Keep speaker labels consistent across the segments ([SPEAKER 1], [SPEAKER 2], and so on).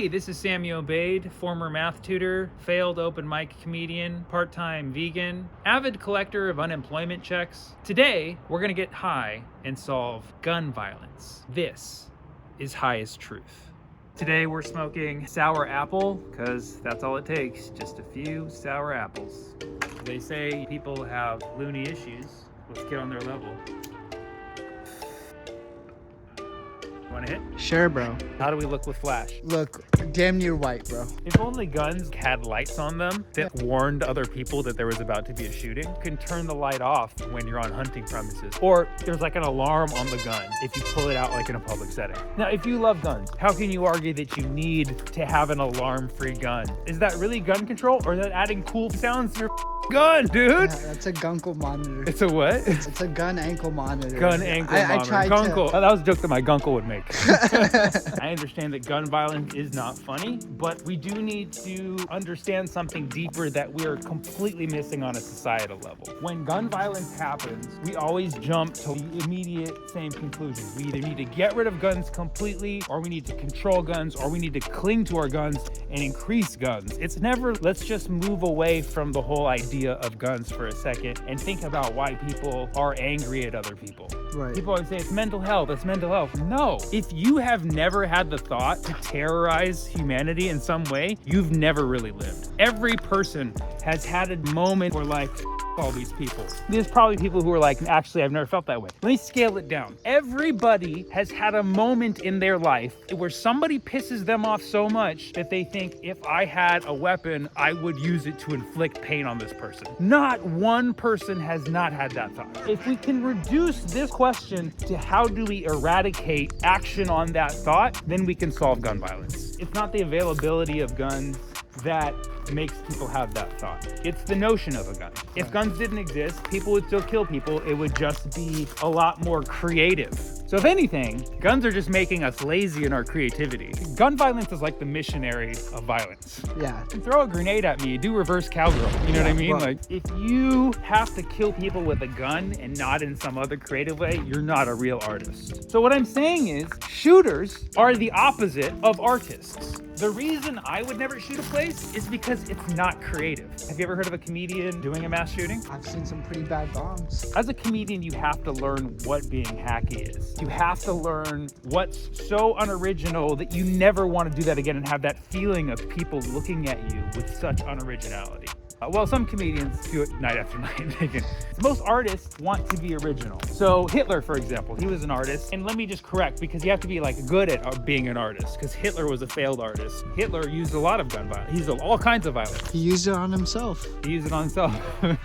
[SPEAKER 1] Hey, this is Sammy Obeid, former math tutor, failed open mic comedian, part-time vegan, avid collector of unemployment checks. Today, we're gonna get high and solve gun violence. This is High as Truth. Today we're smoking sour apple, because that's all it takes, just a few sour apples. They say people have loony issues. Let's get on their level. Want to hit?
[SPEAKER 2] Sure, bro.
[SPEAKER 1] How do we look with flash?
[SPEAKER 2] Look, damn near white, bro.
[SPEAKER 1] If only guns had lights on them that warned other people that there was about to be a shooting, you can turn the light off when you're on hunting premises. Or there's like an alarm on the gun if you pull it out like in a public setting. Now, if you love guns, how can you argue that you need to have an alarm-free gun? Is that really gun control, or is that adding cool sounds to your gun, dude?
[SPEAKER 2] Yeah, that's a gunkle monitor.
[SPEAKER 1] It's a what?
[SPEAKER 2] It's a gun ankle monitor.
[SPEAKER 1] Gun ankle monitor.
[SPEAKER 2] I tried
[SPEAKER 1] Gunkle.
[SPEAKER 2] to...
[SPEAKER 1] Oh, that was a joke that my gunkle would make. I understand that gun violence is not funny, but we do need to understand something deeper that we're completely missing on a societal level. When gun violence happens, we always jump to the immediate same conclusion. We either need to get rid of guns completely, or we need to control guns, or we need to cling to our guns and increase guns. It's never, let's just move away from the whole idea of guns for a second and think about why people are angry at other people.
[SPEAKER 2] Right.
[SPEAKER 1] People always say it's mental health, it's mental health. No, if you have never had the thought to terrorize humanity in some way, you've never really lived. Every person has had a moment where like, all these people. There's probably people who are like, actually, I've never felt that way. Let me scale it down. Everybody has had a moment in their life where somebody pisses them off so much that they think, if I had a weapon, I would use it to inflict pain on this person. Not one person has not had that thought. If we can reduce this question to how do we eradicate action on that thought, then we can solve gun violence. It's not the availability of guns that makes people have that thought. It's the notion of a gun. If guns didn't exist, people would still kill people. It would just be a lot more creative. So if anything, guns are just making us lazy in our creativity. Gun violence is like the missionary of violence.
[SPEAKER 2] Yeah.
[SPEAKER 1] You throw a grenade at me, you do reverse cowgirl. You know what I mean?
[SPEAKER 2] Right.
[SPEAKER 1] Like, if you have to kill people with a gun and not in some other creative way, you're not a real artist. So what I'm saying is, shooters are the opposite of artists. The reason I would never shoot a place is because it's not creative. Have you ever heard of a comedian doing a mass shooting?
[SPEAKER 2] I've seen some pretty bad bombs.
[SPEAKER 1] As a comedian, you have to learn what being hacky is. You have to learn what's so unoriginal that you never want to do that again and have that feeling of people looking at you with such unoriginality. Well, some comedians do it night after night. Most artists want to be original. So Hitler, for example, he was an artist. And let me just correct, because you have to be like good at being an artist, because Hitler was a failed artist. Hitler used a lot of gun violence. He used all kinds of violence.
[SPEAKER 2] He used it on himself.
[SPEAKER 1] He used it on himself.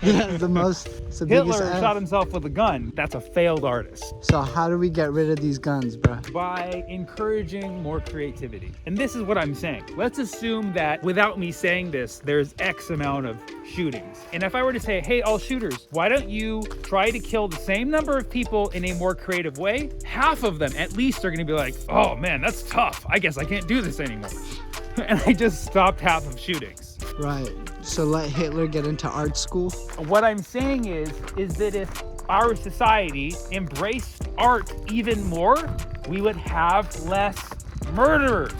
[SPEAKER 2] Yeah, the
[SPEAKER 1] Hitler shot himself with a gun. That's a failed artist.
[SPEAKER 2] So how do we get rid of these guns, bro?
[SPEAKER 1] By encouraging more creativity. And this is what I'm saying. Let's assume that without me saying this, there's X amount of shootings. And if I were to say, hey, all shooters, why don't you try to kill the same number of people in a more creative way? Half of them at least are gonna be like, oh man, that's tough. I guess I can't do this anymore. And I just stopped half of shootings.
[SPEAKER 2] Right. So let Hitler get into art school?
[SPEAKER 1] What I'm saying is that if our society embraced art even more, we would have less murderers.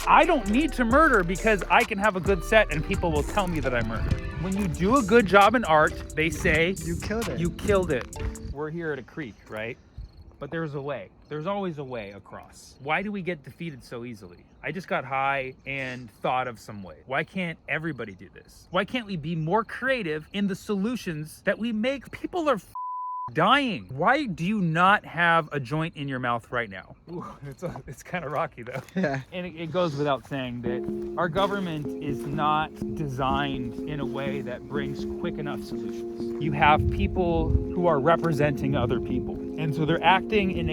[SPEAKER 1] I don't need to murder because I can have a good set and people will tell me that I murdered. When you do a good job in art, they say,
[SPEAKER 2] You killed it.
[SPEAKER 1] You killed it. We're here at a creek, right? But there's a way. There's always a way across. Why do we get defeated so easily? I just got high and thought of some way. Why can't everybody do this? Why can't we be more creative in the solutions that we make? People are dying. Why do you not have a joint in your mouth right now? Ooh, it's kind of rocky though.
[SPEAKER 2] Yeah.
[SPEAKER 1] And it goes without saying that our government is not designed in a way that brings quick enough solutions. You have people who are representing other people. And so they're acting in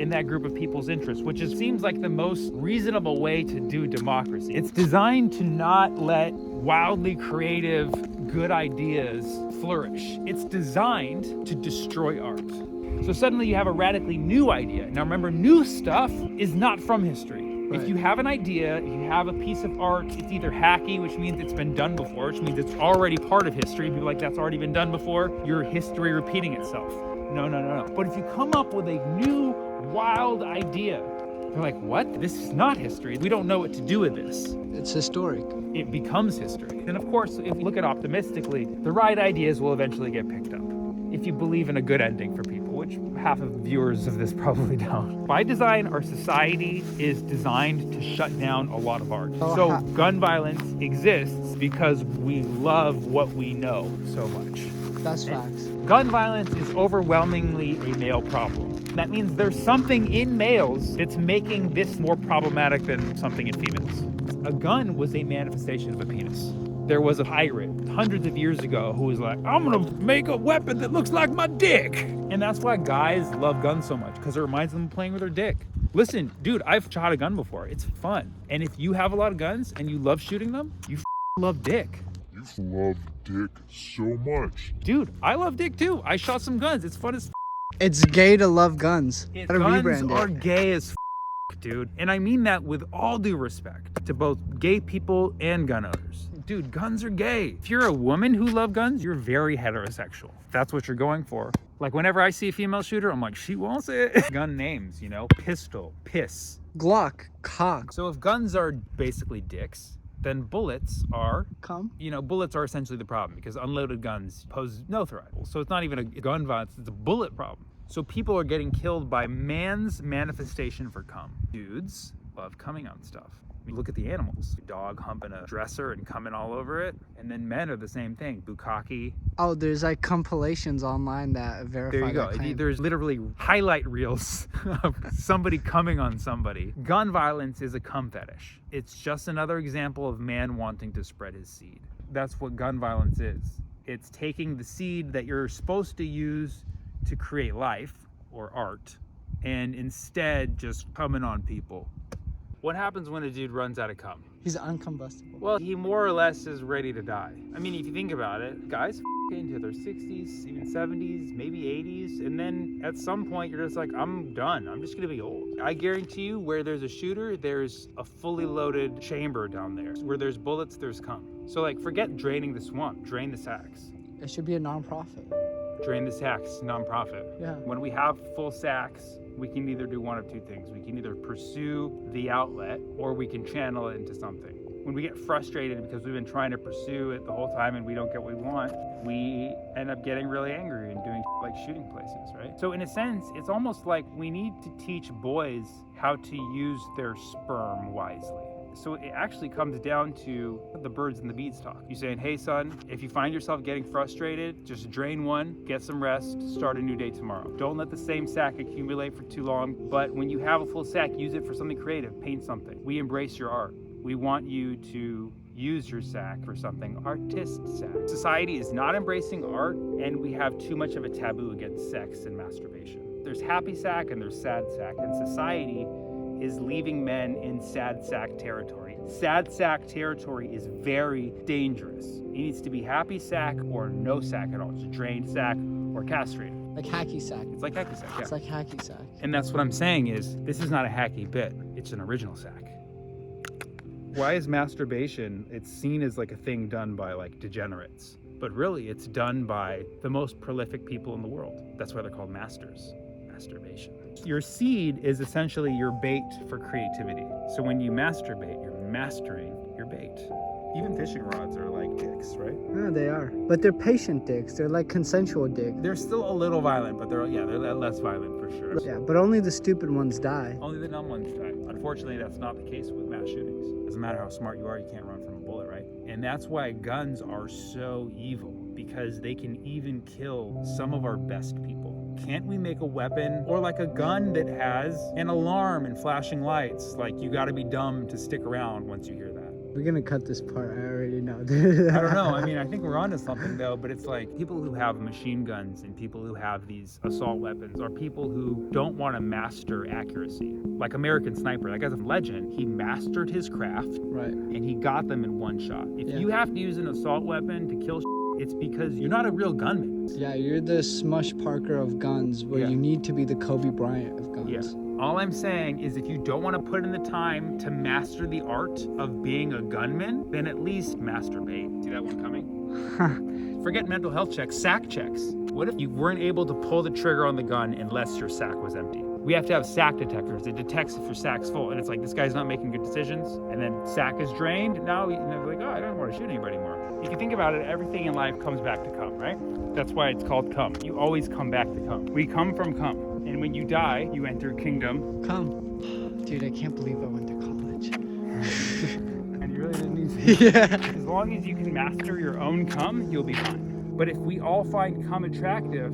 [SPEAKER 1] that group of people's interests, which seems like the most reasonable way to do democracy. It's designed to not let wildly creative, good ideas flourish. It's designed to destroy art. So suddenly you have a radically new idea. Now remember, new stuff is not from history. Right. If you have an idea, you have a piece of art, it's either hacky, which means it's been done before, which means it's already part of history. People are like, that's already been done before. Your history repeating itself. No. But if you come up with a new, wild idea They're like, what? This is not history. We don't know what to do with this.
[SPEAKER 2] It's historic.
[SPEAKER 1] It becomes history. And of course, if you look at optimistically, the right ideas will eventually get picked up. If you believe in a good ending for people, which half of the viewers of this probably don't. By design, our society is designed to shut down a lot of art. So gun violence exists because we love what we know so much.
[SPEAKER 2] That's facts.
[SPEAKER 1] Gun violence is overwhelmingly a male problem. That means there's something in males that's making this more problematic than something in females. A gun was a manifestation of a penis. There was a pirate hundreds of years ago who was like, I'm gonna make a weapon that looks like my dick. And that's why guys love guns so much, because it reminds them of playing with their dick. Listen, dude, I've shot a gun before. It's fun. And if you have a lot of guns and you love shooting them, you love dick.
[SPEAKER 3] You love dick so much.
[SPEAKER 1] Dude, I love dick too. I shot some guns. It's fun as
[SPEAKER 2] It's gay to love guns. Gotta
[SPEAKER 1] Guns
[SPEAKER 2] rebrand
[SPEAKER 1] are
[SPEAKER 2] it.
[SPEAKER 1] gay as dude. And I mean that with all due respect to both gay people and gun owners. Dude, guns are gay. If you're a woman who loves guns, you're very heterosexual. If that's what you're going for. Like whenever I see a female shooter, I'm like, she wants it. Gun names, you know, pistol, piss.
[SPEAKER 2] Glock, cock.
[SPEAKER 1] So if guns are basically dicks, then bullets are,
[SPEAKER 2] Come.
[SPEAKER 1] you know, bullets are essentially the problem because unloaded guns pose no threat. So it's not even a gun violence, it's a bullet problem. So people are getting killed by man's manifestation for cum. Dudes love coming on stuff. You look at the animals. Dog humping a dresser and coming all over it. And then men are the same thing. Bukkake.
[SPEAKER 2] Oh, there's like compilations online that verify
[SPEAKER 1] There you go.
[SPEAKER 2] that claim.
[SPEAKER 1] There's literally highlight reels of somebody coming on somebody. Gun violence is a cum fetish. It's just another example of man wanting to spread his seed. That's what gun violence is. It's taking the seed that you're supposed to use to create life or art and instead just coming on people. What happens when a dude runs out of cum?
[SPEAKER 2] He's uncombustible.
[SPEAKER 1] Well, he more or less is ready to die. I mean, if you think about it, guys into their 60s, even 70s, maybe 80s, and then at some point you're just like, I'm done. I'm just gonna be old. I guarantee you, where there's a shooter, there's a fully loaded chamber down there. Where there's bullets, there's cum. So like, forget draining the swamp, drain the sacks.
[SPEAKER 2] It should be a non-profit.
[SPEAKER 1] Drain the sacks, nonprofit.
[SPEAKER 2] Yeah.
[SPEAKER 1] When we have full sacks, we can either do one of two things. We can either pursue the outlet or we can channel it into something. When we get frustrated because we've been trying to pursue it the whole time and we don't get what we want, we end up getting really angry and doing like shooting places, right? So in a sense, it's almost like we need to teach boys how to use their sperm wisely. So it actually comes down to the birds and the bees talk. You saying, hey son, if you find yourself getting frustrated, just drain one, get some rest, start a new day tomorrow. Don't let the same sack accumulate for too long, but when you have a full sack, use it for something creative, paint something. We embrace your art. We want you to use your sack for something artist sack. Society is not embracing art, and we have too much of a taboo against sex and masturbation. There's happy sack and there's sad sack, and society is leaving men in sad sack territory. Sad sack territory is very dangerous. It needs to be happy sack or no sack at all. It's a drained sack or castrated.
[SPEAKER 2] Like hacky sack.
[SPEAKER 1] It's like hacky sack, yeah.
[SPEAKER 2] It's like hacky sack.
[SPEAKER 1] And that's what I'm saying is, this is not a hacky bit. It's an original sack. Why is masturbation, it's seen as like a thing done by like degenerates, but really it's done by the most prolific people in the world. That's why they're called masters. Masturbation. Your seed is essentially your bait for creativity. So when you masturbate, you're mastering your bait. Even fishing rods are like dicks, right?
[SPEAKER 2] Yeah, they are. But they're patient dicks. They're like consensual dicks.
[SPEAKER 1] They're still a little violent, but they're less violent for sure.
[SPEAKER 2] Yeah, but only the stupid ones die.
[SPEAKER 1] Only the dumb ones die. Unfortunately, that's not the case with mass shootings. Doesn't matter how smart you are, you can't run from a bullet, right? And that's why guns are so evil, because they can even kill some of our best people. Can't we make a weapon or like a gun that has an alarm and flashing lights? Like, you gotta be dumb to stick around once you hear that.
[SPEAKER 2] We're gonna cut this part, I already know.
[SPEAKER 1] I don't know. I mean, I think we're onto something though, but it's like people who have machine guns and people who have these assault weapons are people who don't want to master accuracy. Like American Sniper, that guy's a legend. He mastered his craft,
[SPEAKER 2] Right.
[SPEAKER 1] and he got them in one shot. If
[SPEAKER 2] Yeah.
[SPEAKER 1] you have to use an assault weapon to kill it's because you're not a real gunman.
[SPEAKER 2] Yeah, you're the Smush Parker of guns, where
[SPEAKER 1] Yeah.
[SPEAKER 2] you need to be the Kobe Bryant of guns.
[SPEAKER 1] Yeah. All I'm saying is if you don't want to put in the time to master the art of being a gunman, then at least masturbate. See that one coming? Forget mental health checks, sack checks. What if you weren't able to pull the trigger on the gun unless your sack was empty? We have to have sack detectors. It detects if your sack's full, and it's like, this guy's not making good decisions, and then sack is drained. Now they're like, oh, I don't want to shoot anybody more. If you think about it, everything in life comes back to come, right? That's why it's called come. You always come back to come. We come from come, and when you die, you enter kingdom.
[SPEAKER 2] Come. Dude, I can't believe I went to college.
[SPEAKER 1] And you really didn't need to.
[SPEAKER 2] Yeah.
[SPEAKER 1] As long as you can master your own come, you'll be fine. But if we all find come attractive,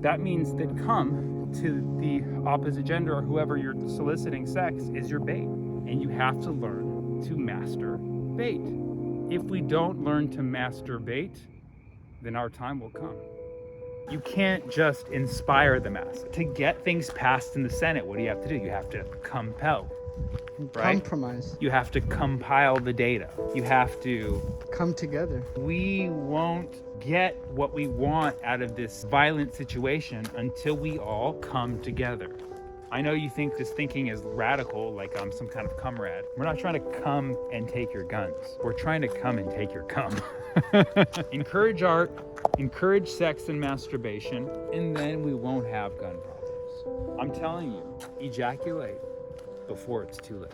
[SPEAKER 1] that means that come to the opposite gender or whoever you're soliciting sex is your bait. And you have to learn to master bait. If we don't learn to master bait, then our time will come. You can't just inspire the mass. To get things passed in the Senate, what do you have to do? You have to compel, right?
[SPEAKER 2] Compromise.
[SPEAKER 1] You have to compile the data. You have to
[SPEAKER 2] Come together.
[SPEAKER 1] We won't get what we want out of this violent situation until we all come together. I know you think this thinking is radical, like I'm some kind of comrade. We're not trying to come and take your guns. We're trying to come and take your cum. Encourage art, encourage sex and masturbation, and then we won't have gun problems. I'm telling you, ejaculate before it's too late.